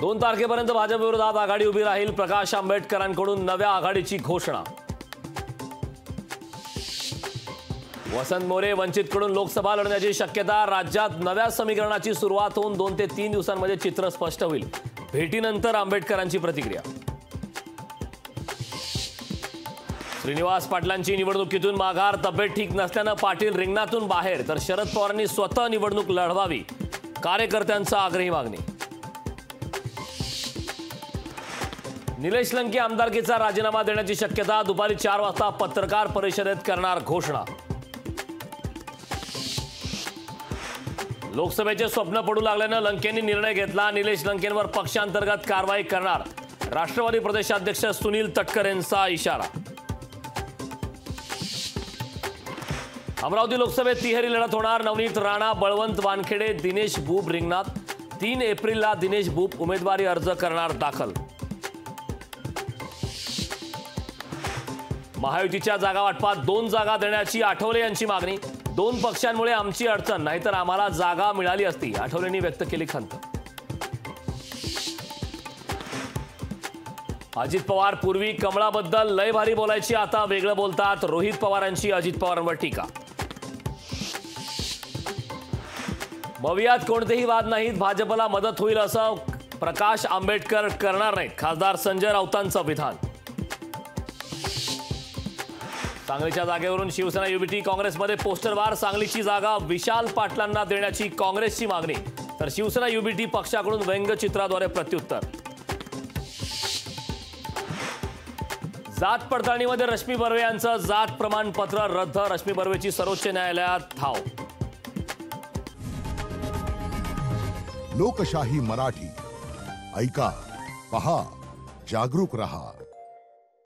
2 तारखेपर्यंत भाजप विरोधात आघाडी उभी राहील. प्रकाश आंबेडकरांकडून नव्या आघाडीची घोषणा. वसंत मोरे वंचितकडून लोकसभा लढण्याची शक्यता. राज्यात नव्या समीकरणाची सुरुवात होऊन 2 ते 3 दिवसांमध्ये चित्र स्पष्ट होईल. भेटीनंतर आंबेडकरांची प्रतिक्रिया. श्रीनिवास पाटलांची निवडणुकीतून माघार. तब्येत ठीक नसल्यानं पाटील रिंगणातून बाहेर, तर शरद पवारांनी स्वतः निवडणूक लढवावी. कार्यकर्त्यांचा आग्रही मागणी. निलेश लंके आमदारकीचा राजीनामा देण्याची शक्यता. दुपारी 4 वाजता पत्रकार परिषदेत करणार घोषणा. लोकसभेचे स्वप्न पडू लागल्यानं लंकेंनी निर्णय घेतला. निलेश लंकेंवर पक्षांतर्गत कारवाई करणार. राष्ट्रवादी प्रदेशाध्यक्ष सुनील तटकरेंचा इशारा. अमरावती लोकसभेत तिहेरी लढत होणार. नवनीत राणा, बळवंत वानखेडे, दिनेश बुब रिंगणात. 3 एप्रिलला दिनेश बुब उमेदवारी अर्ज करणार दाखल. महायुतीच्या जागा वाटपात 2 जागा देण्याची आठवले यांची मागणी. 2 पक्षांमुळे आमची अडचण, नाहीतर आम्हाला जागा मिळाली असती, आठवलेंनी व्यक्त केली खंत. अजित पवार पूर्वी कमळाबद्दल लय भारी बोलायची, आता वेगळं बोलतात. रोहित पवारांची अजित पवारांवर टीका. भवियात कोणतेही वाद नाहीत, भाजपला मदत होईल असं प्रकाश आंबेडकर करणार नाहीत. खासदार संजय राऊतांचं विधान. सांगलीच्या जागेवरून शिवसेना युबीटी काँग्रेसमध्ये पोस्टर वार. सांगलीची जागा विशाल पाटलांना देण्याची काँग्रेसची मागणी, तर शिवसेना युबीटी पक्षाकडून व्यंगचित्राद्वारे प्रत्युत्तर. जात पडताळणीमध्ये रश्मी बर्वे यांचं जात प्रमाणपत्र रद्द. रश्मी बर्वेची सर्वोच्च न्यायालयात धाव. लोकशाही मराठी ऐका, पहा, जागरूक रहा.